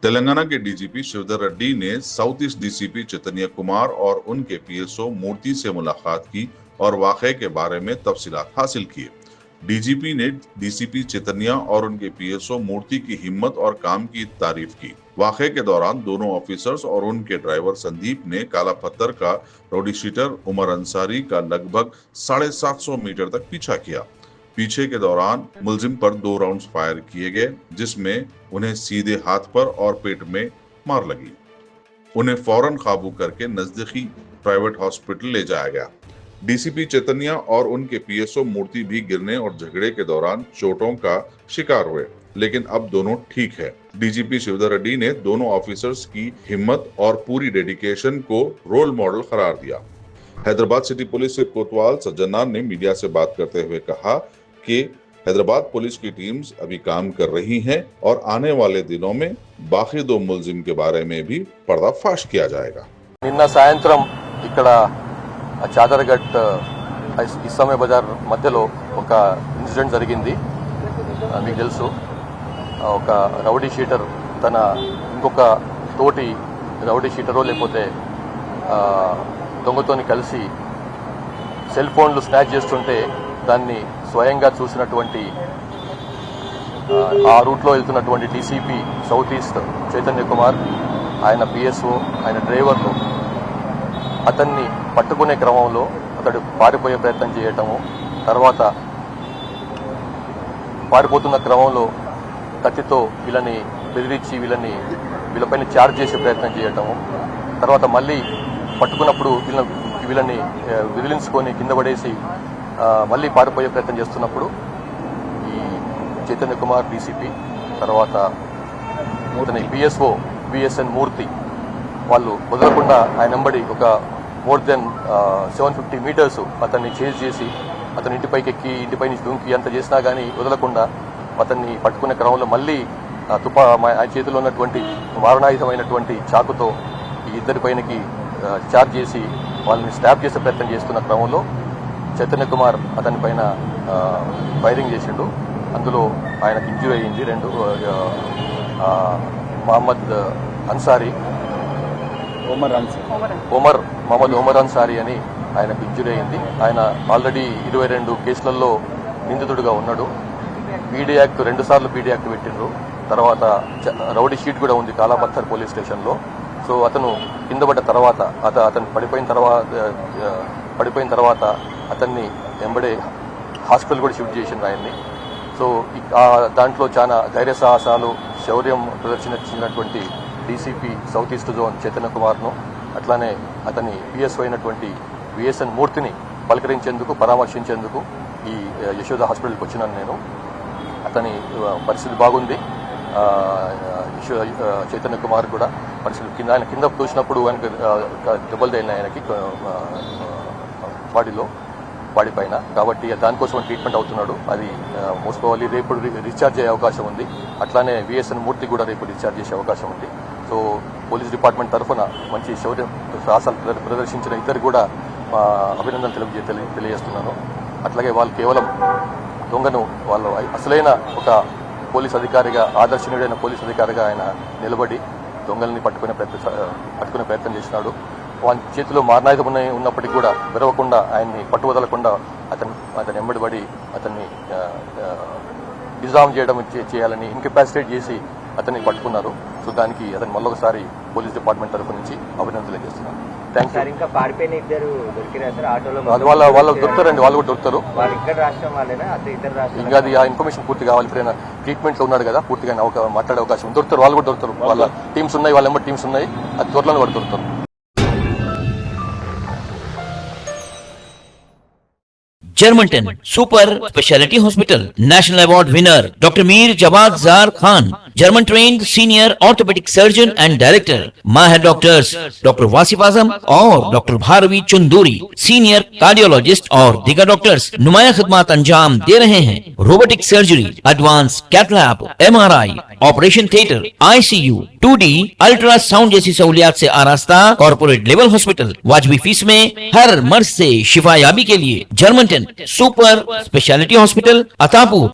तेलंगाना के डीजीपी शिवधर रेड्डी ने south east DCP चैतन्य कुमार और उनके पीएसओ मूर्ति से मुलाकात की और वाकये के बारे में तफसीलात हासिल किए। डीजीपी ने डीसीपी चैतन्य और उनके पीएसओ मूर्ति की हिम्मत और काम की तारीफ की। वाकये के दौरान दोनों ऑफिसर्स और उनके ड्राइवर संदीप ने काला पत्थर का राउडी शीटर उमर अंसारी का लगभग 750 मीटर तक पीछा किया। पीछे के दौरान मुलजिम पर 2 राउंड्स फायर किए गए, जिसमें उन्हें सीधे हाथ पर और पेट में मार लगी। उन्हें फौरन काबू करके नजदीकी प्राइवेट हॉस्पिटल ले जाया गया। डीसीपी चैतन्य और उनके पीएसओ मूर्ति भी गिरने और झगड़े के दौरान चोटों का शिकार हुए, लेकिन अब दोनों ठीक है। डीजीपी शिवधर रेड्डी ने दोनों ऑफिसर्स की हिम्मत और पूरी डेडिकेशन को रोल मॉडल करार दिया। हैदराबाद सिटी पुलिस के कोतवाल सज्जनार ने मीडिया से बात करते हुए कहा कि हैदराबाद पुलिस की टीम्स अभी काम कर रही हैं और आने वाले दिनों में बाकी 2 मुलजिम के बारे में भी पर्दाफाश किया जाएगा। నిన్న సాయంత్రం ఇక్కడ చాదర్ఘట్ ఇస్లామే బజార్ మధ్యలో ఒక ఇన్సిడెంట్ జరిగింది. మీకు తెలుసు, ఒక రౌడీ షీటర్ తన ఇంకొక తోటి రౌడీ షీటరో లేకపోతే దొంగతోని కలిసి సెల్ ఫోన్లు స్నాచ్ చేస్తుంటే దాన్ని స్వయంగా చూసినటువంటి ఆ రూట్లో వెళ్తున్నటువంటి DCP south east Chaitanya Kumar, ఆయన పిఎస్ఓ, ఆయన డ్రైవర్లు అతన్ని పట్టుకునే క్రమంలో అతడు పారిపోయే ప్రయత్నం చేయటము, తర్వాత పారిపోతున్న క్రమంలో కత్తితో వీళ్ళని బెదిరించి వీళ్ళపైన ఛార్జ్ చేసే ప్రయత్నం చేయటము, తర్వాత మళ్ళీ పట్టుకున్నప్పుడు వీళ్ళని విదిలించుకొని కింద పడేసి మళ్ళీ పారిపోయే ప్రయత్నం చేస్తున్నప్పుడు ఈ చైతన్య కుమార్ డీసీపీ, తర్వాత అతని పిఎస్ఓ విఎస్ఎన్ మూర్తి వాళ్ళు వదలకుండా ఆయన వెంబడి ఒక మోర్ దెన్ 750 మీటర్స్ అతన్ని చేజ్ చేసి అతని ఇంటిపైకి ఎక్కి ఇంటిపై నుంచి దుంకి అంత చేసినా కానీ వదలకుండా అతన్ని పట్టుకునే క్రమంలో మళ్ళీ ఆయన చేతిలో ఉన్నటువంటి మారణాయుధమైనటువంటి చాకుతో ఈ ఇద్దరి పైనకి ఛార్జ్ చేసి వాళ్ళని స్టాప్ చేసే ప్రయత్నం చేస్తున్న క్రమంలో చైతన్య కుమార్ అతని పైన ఫైరింగ్ చేసిండు. అందులో ఆయనకు ఇంజ్యూరీ అయింది. 2 మహమ్మద్ అన్సారీ, ఒమర్ అన్సారీ అని ఆయనకు ఇంజ్యూరీ అయింది. ఆయన ఆల్రెడీ 22 కేసులలో నిందితుడిగా ఉన్నాడు. పీడీ యాక్ట్ 2 సార్లు పీడీ యాక్ట్ పెట్టిండ్రు. తర్వాత రౌడీ షీట్ కూడా ఉంది కాలాపత్తర్ పోలీస్ స్టేషన్లో. సో అతను కింద పడ్డ తర్వాత అతను పడిపోయిన తర్వాత అతన్ని వెంబడే హాస్పిటల్ కూడా షిఫ్ట్ చేసిండ్రు ఆయన్ని. సో దాంట్లో చాలా ధైర్య సాహసాలు, శౌర్యం ప్రదర్శించినటువంటి DCP south east zone Chaitanya కుమార్ను, అట్లానే అతని పిఎస్ఓ అయినటువంటి విఎస్ఎన్ మూర్తిని పలకరించేందుకు, పరామర్శించేందుకు ఈ యశోద హాస్పిటల్కి వచ్చినాను నేను. అతని పరిస్థితి బాగుంది. చైతన్య కుమార్ కూడా పరిస్థితి ఆయన కింద చూసినప్పుడు ఆయనకు దెబ్బలు తగిలిన ఆయనకి బాడీ పైన, కాబట్టి దానికోసం ట్రీట్మెంట్ అవుతున్నాడు. అది మోస్ట్ ప్రాబబ్లీ రేపు డిశ్చార్జ్ అయ్యే అవకాశం ఉంది. అట్లానే విఎస్ఎన్ మూర్తి కూడా రేపు డిశ్చార్జ్ చేసే అవకాశం ఉంది. సో పోలీస్ డిపార్ట్మెంట్ తరఫున మంచి శౌర్య సాహసాలు ప్రదర్శించిన ఇద్దరు కూడా అభినందనలు తెలియజేస్తున్నాను. అట్లాగే వాళ్ళు కేవలం దొంగను వాళ్ళు అసలైన ఒక పోలీస్ అధికారిగా, ఆదర్శనీయుడైన పోలీస్ అధికారిగా ఆయన నిలబడి దొంగల్ని పట్టుకునే ప్రయత్నం చేసినాడు. వాని చేతిలో మారణాయుధం ఉన్నప్పటికీ కూడా విరవకుండా, ఆయన్ని పట్టువదలకుండా అతని వెంబడిపడి అతన్ని డిజామ్ చేయాలని ఇన్కెపాసిటేట్ చేసి అతన్ని పట్టుకున్నారు. సో దానికి అతను మళ్ళొకసారి పోలీస్ డిపార్ట్మెంట్ తరఫు నుంచి అభినందనలు తెలియజేస్తున్నాను. Thank you. ఇంకా పారిపోయిన ఇద్దరు దొరికినారు సార్ ఆటోలో? వాళ్ళు దొరుకుతారండి, వాళ్ళు కూడా దొరుకుతారు. వాళ్ళు ఇక్కడ రాష్ట్రం వాళ్ళేనా, అదే ఇతర రాష్ట్రం? ఇంకా అది ఆ ఇన్ఫర్మేషన్ పూర్తి కావాలి. ఇప్పుడు ట్రీట్మెంట్ లో ఉన్నాడు కదా, పూర్తిగా మాట్లాడే అవకాశం దొరుకుతారు. వాళ్ళు కూడా దొరుకుతారు. వాళ్ళ టీమ్స్ ఉన్నాయి, వాళ్ళ ఎంబడి టీమ్స్ ఉన్నాయి. అది త్వరలో కూడా దొరుకుతారు. Germantown Super Speciality Hospital National Award winner Dr. Mir Jawad Zar Khan, German trained senior orthopedic surgeon and director. Mahir doctors Dr. Wasif Azam और Dr. Bharvi Chunduri, senior cardiologist और दीगर डॉक्टर्स नुमाया खिदमत अंजाम दे रहे हैं. Robotic surgery, advance cath lab, MRI, operation theatre, ICU, 2D ultrasound जैसी सहूलियात से आरास्ता कॉर्पोरेट लेवल हॉस्पिटल. वाजबी फीस में हर मर्ज से शिफायाबी के लिए Germanten super speciality hospital, Attapur.